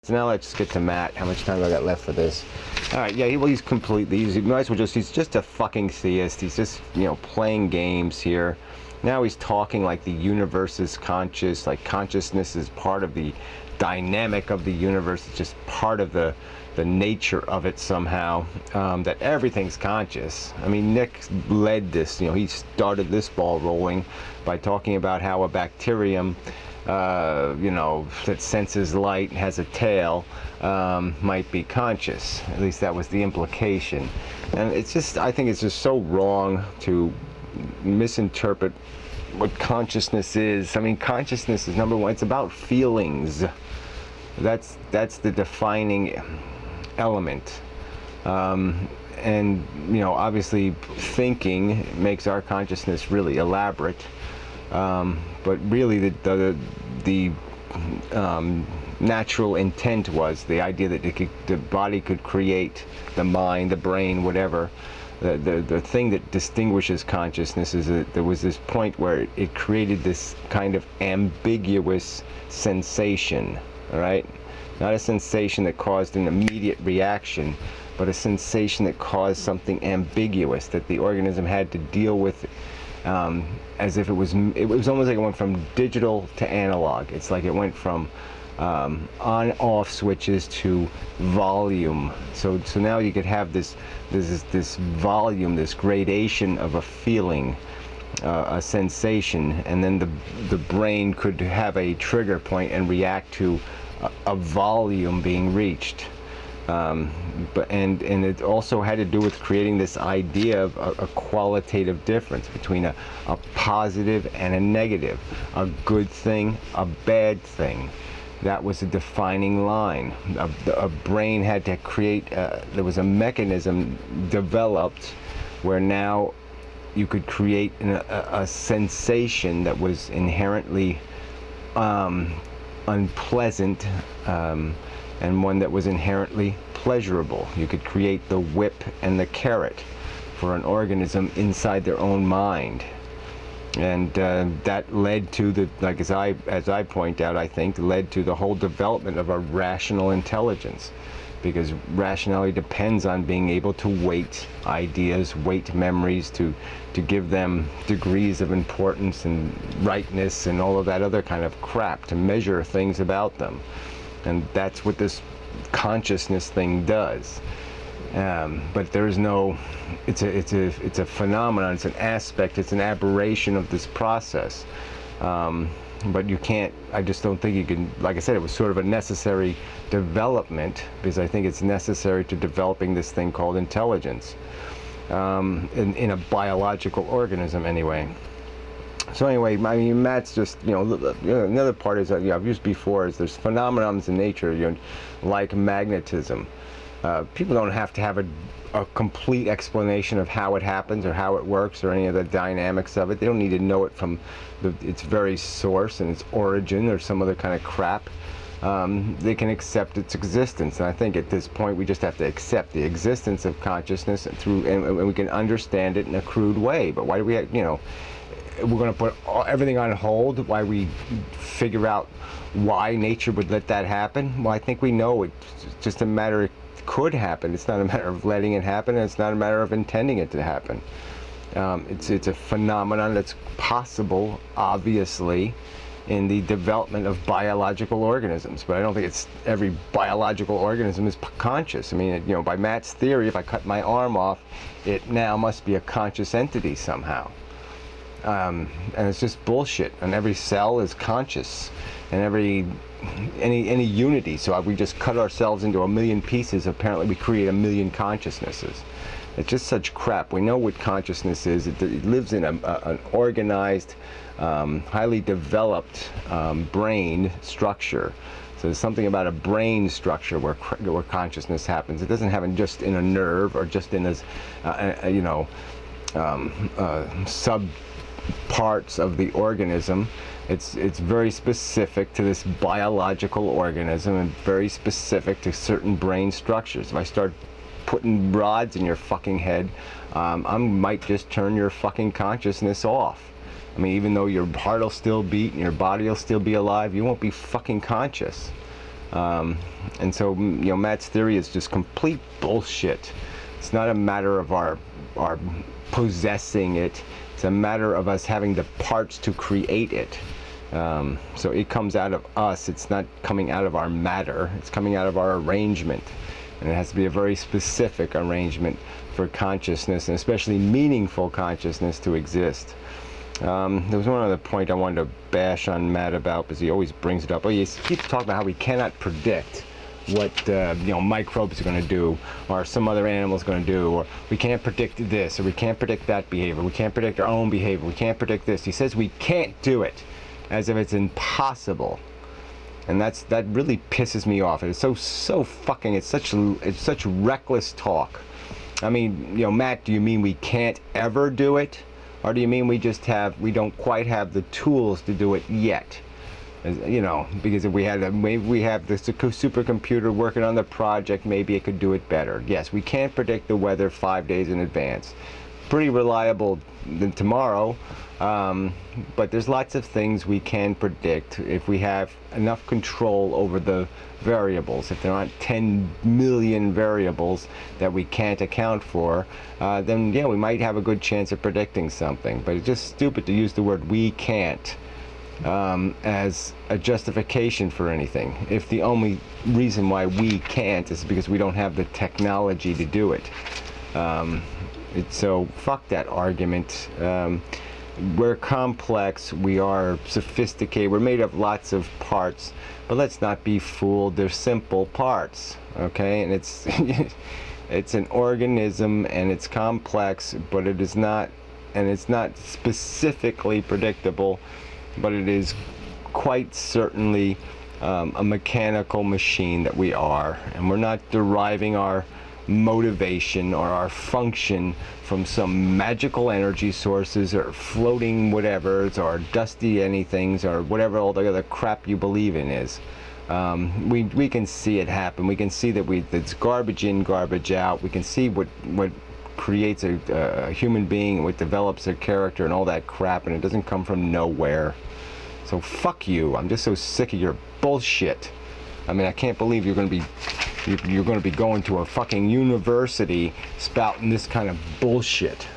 So now let's get to Matt. How much time do I got left for this? All right, yeah, he's completely, he might as well just, he's just a fucking theist. He's just, you know, playing games here. Now he's talking like the universe is conscious, like consciousness is part of the dynamic of the universe. It's just part of the nature of it somehow, that everything's conscious. I mean, Nick led this, you know, he started this ball rolling by talking about how a bacterium, you know, that senses light, has a tail, might be conscious. At least that was the implication. And it's just, I think it's just so wrong to misinterpret what consciousness is. I mean, consciousness is, number one, it's about feelings. That's the defining element. And, you know, obviously thinking makes our consciousness really elaborate. But really the natural intent was the idea that the body could create, the mind, the brain, whatever. The thing that distinguishes consciousness is that there was this point where it created this kind of ambiguous sensation, all right? Not a sensation that caused an immediate reaction, but a sensation that caused something ambiguous that the organism had to deal with, as if it was almost like it went from digital to analog. It's like it went from on-off switches to volume. So now you could have this volume, this gradation of a feeling, a sensation, and then the brain could have a trigger point and react to a volume being reached. But it also had to do with creating this idea of a qualitative difference between a positive and a negative, a good thing, a bad thing. That was a defining line. A brain had to create, there was a mechanism developed where now you could create a sensation that was inherently unpleasant, and one that was inherently pleasurable. You could create the whip and the carrot for an organism inside their own mind. And that led to the, like as I point out, I think led to the whole development of a rational intelligence, because rationality depends on being able to weight ideas, weight memories, to give them degrees of importance and rightness and all of that other kind of crap, to measure things about them. And that's what this consciousness thing does. But there's no, it's a phenomenon, it's an aspect, it's an aberration of this process. But you can't, I just don't think you can, like I said, it was sort of a necessary development, because I think it's necessary to developing this thing called intelligence, in a biological organism anyway. So anyway, I mean, Matt's just, you know, another part is that, you know, I've used before, is there's phenomenons in nature, you know, like magnetism. People don't have to have a complete explanation of how it happens or how it works or any of the dynamics of it. They don't need to know it from its very source and its origin or some other kind of crap. They can accept its existence, and I think at this point we just have to accept the existence of consciousness and we can understand it in a crude way. But why do we, you know, we're going to put everything on hold? Why we figure out why nature would let that happen? Well, I think we know it's just a matter of could happen. It's not a matter of letting it happen, and it's not a matter of intending it to happen. It's a phenomenon that's possible, obviously, in the development of biological organisms, but I don't think it's every biological organism is conscious. I mean, you know, by Matt's theory, if I cut my arm off, it now must be a conscious entity somehow. And it's just bullshit. And every cell is conscious, and any unity. So we just cut ourselves into a million pieces. Apparently, we create a million consciousnesses. It's just such crap. We know what consciousness is. It lives in an organized, highly developed brain structure. So there's something about a brain structure where consciousness happens. It doesn't happen just in a nerve or just in this, you know, sub parts of the organism. It's very specific to this biological organism and very specific to certain brain structures. If I start putting rods in your fucking head, I might just turn your fucking consciousness off. I mean, even though your heart will still beat and your body will still be alive, you won't be fucking conscious. And so, Matt's theory is just complete bullshit. It's not a matter of our possessing it. It's a matter of us having the parts to create it. So it comes out of us. It's not coming out of our matter. It's coming out of our arrangement. And it has to be a very specific arrangement for consciousness, and especially meaningful consciousness, to exist. There was one other point I wanted to bash on Matt about, because he always brings it up. Oh, he keeps talking about how we cannot predict what microbes are going to do, or some other animal is going to do, or we can't predict this, or we can't predict that behavior, we can't predict our own behavior, we can't predict this. He says we can't do it, as if it's impossible. And that really pisses me off. It's so fucking, it's such reckless talk. I mean, Matt, do you mean we can't ever do it? Or do you mean we don't quite have the tools to do it yet? Because if maybe we have the supercomputer working on the project, maybe it could do it better. Yes, we can't predict the weather 5 days in advance. Pretty reliable than tomorrow, but there's lots of things we can predict if we have enough control over the variables. If there aren't 10 million variables that we can't account for, then yeah, we might have a good chance of predicting something. But it's just stupid to use the word "we can't" as a justification for anything, if the only reason why we can't is because we don't have the technology to do it. So fuck that argument. We're complex, we are sophisticated, we're made of lots of parts, but let's not be fooled. They're simple parts, okay? And it's it's an organism, and it's complex, but it is not, and it's not specifically predictable, but it is quite certainly a mechanical machine that we are, and we're not deriving our motivation or our function from some magical energy sources or floating whatevers or dusty anythings or whatever all the other crap you believe in is. We can see it happen. We can see that it's garbage in, garbage out. We can see what creates a human being, what develops their character and all that crap, and it doesn't come from nowhere. So fuck you. I'm just so sick of your bullshit. I mean, I can't believe you're going to be going to a fucking university spouting this kind of bullshit.